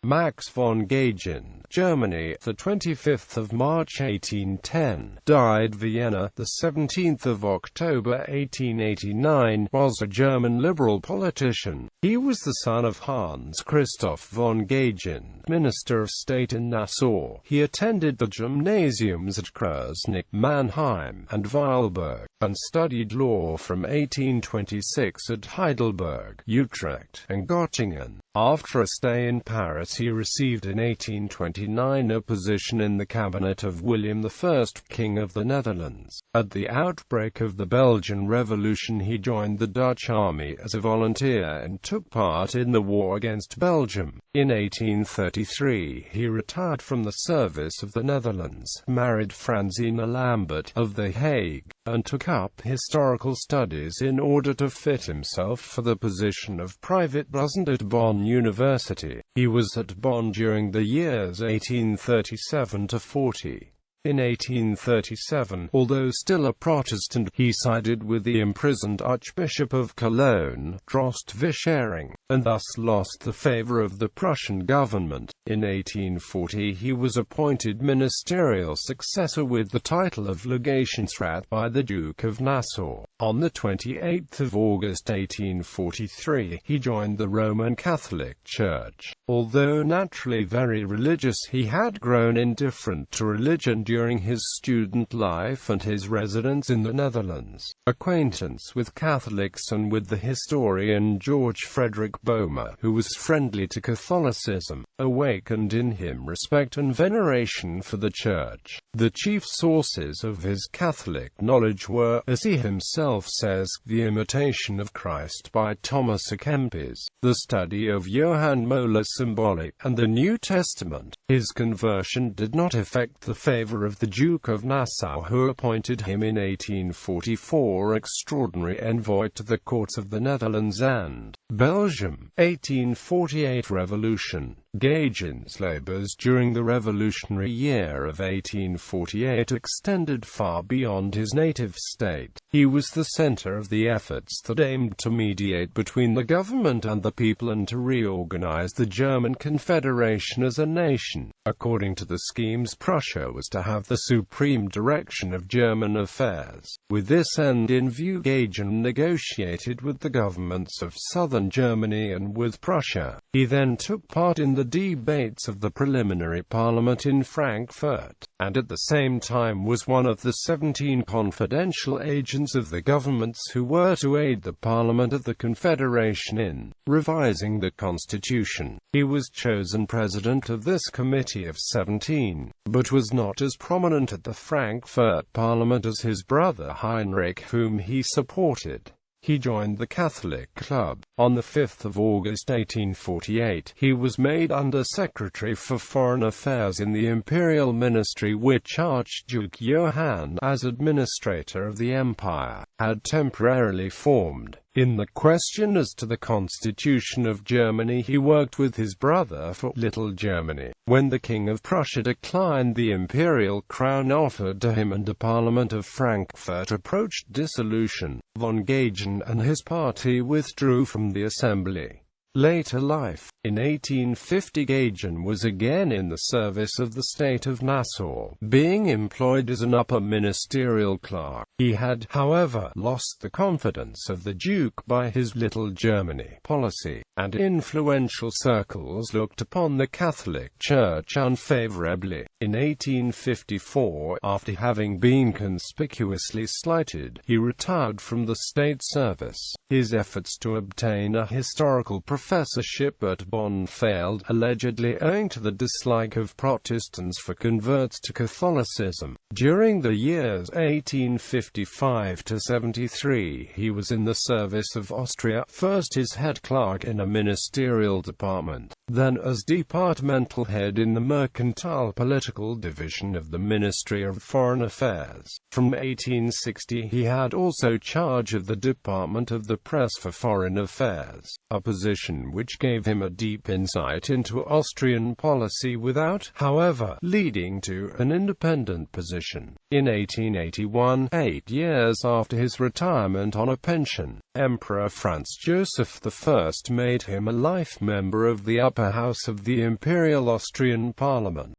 Max von Gagern, Germany, the 25th of March 1810, died Vienna, the 17th of October 1889, was a German liberal politician. He was the son of Hans Christoph von Gagern, Minister of State in Nassau. He attended the gymnasiums at Kreuznach, Mannheim, and Weilburg, and studied law from 1826 at Heidelberg, Utrecht, and Göttingen. After a stay in Paris, he received in 1829 a position in the cabinet of William I, King of the Netherlands. At the outbreak of the Belgian Revolution, he joined the Dutch army as a volunteer and took part in the war against Belgium. In 1833, he retired from the service of the Netherlands, married Francina Lambert of The Hague, and took up historical studies in order to fit himself for the position of private docent at Bonn University. He was at Bonn during the years 1837 to 40. In 1837, although still a Protestant, he sided with the imprisoned Archbishop of Cologne, Drost-Vischering, and thus lost the favor of the Prussian government. In 1840 he was appointed ministerial successor with the title of Legationsrat by the Duke of Nassau. On the 28th of August 1843, he joined the Roman Catholic Church. Although naturally very religious, he had grown indifferent to religion during his student life and his residence in the Netherlands. Acquaintance with Catholics and with the historian George Frederick Boehmer, who was friendly to Catholicism, awakened in him respect and veneration for the Church. The chief sources of his Catholic knowledge were, as he himself says, the Imitation of Christ by Thomas à Kempis, the study of Johann Moeller Symbolic, and the New Testament. His conversion did not affect the favor of the Duke of Nassau, who appointed him in 1844 extraordinary envoy to the courts of the Netherlands and Belgium. 1848 Revolution. Gagern's labors during the revolutionary year of 1848 extended far beyond his native state. He was the center of the efforts that aimed to mediate between the government and the people and to reorganize the German Confederation as a nation. According to the schemes, Prussia was to have the supreme direction of German affairs. With this end in view, Gagern negotiated with the governments of southern Germany and with Prussia. He then took part in the debates of the preliminary parliament in Frankfurt, and at the same time was one of the 17 confidential agents of the governments who were to aid the Parliament of the Confederation in revising the constitution. He was chosen president of this committee of 17, but was not as prominent at the Frankfurt Parliament as his brother Heinrich, whom he supported. He joined the Catholic Club. On 5 August 1848, he was made Under-Secretary for Foreign Affairs in the Imperial Ministry which Archduke Johann, as administrator of the Empire, had temporarily formed. In the question as to the constitution of Germany, he worked with his brother for Little Germany. When the King of Prussia declined the imperial crown offered to him and the Parliament of Frankfurt approached dissolution, von Gagern and his party withdrew from the assembly. Later life. In 1850 Gagern was again in the service of the state of Nassau, being employed as an upper ministerial clerk. He had, however, lost the confidence of the Duke by his Little Germany policy, and influential circles looked upon the Catholic Church unfavorably. In 1854, after having been conspicuously slighted, he retired from the state service. His efforts to obtain a historical professorship at Bonn failed, allegedly owing to the dislike of Protestants for converts to Catholicism. During the years 1855 to 73, he was in the service of Austria, first as head clerk in a ministerial department, then as departmental head in the mercantile political division of the Ministry of Foreign Affairs. From 1860 he had also charge of the Department of the Press for Foreign Affairs, a position position which gave him a deep insight into Austrian policy without, however, leading to an independent position. In 1881, 8 years after his retirement on a pension, Emperor Franz Joseph I made him a life member of the upper house of the Imperial Austrian Parliament.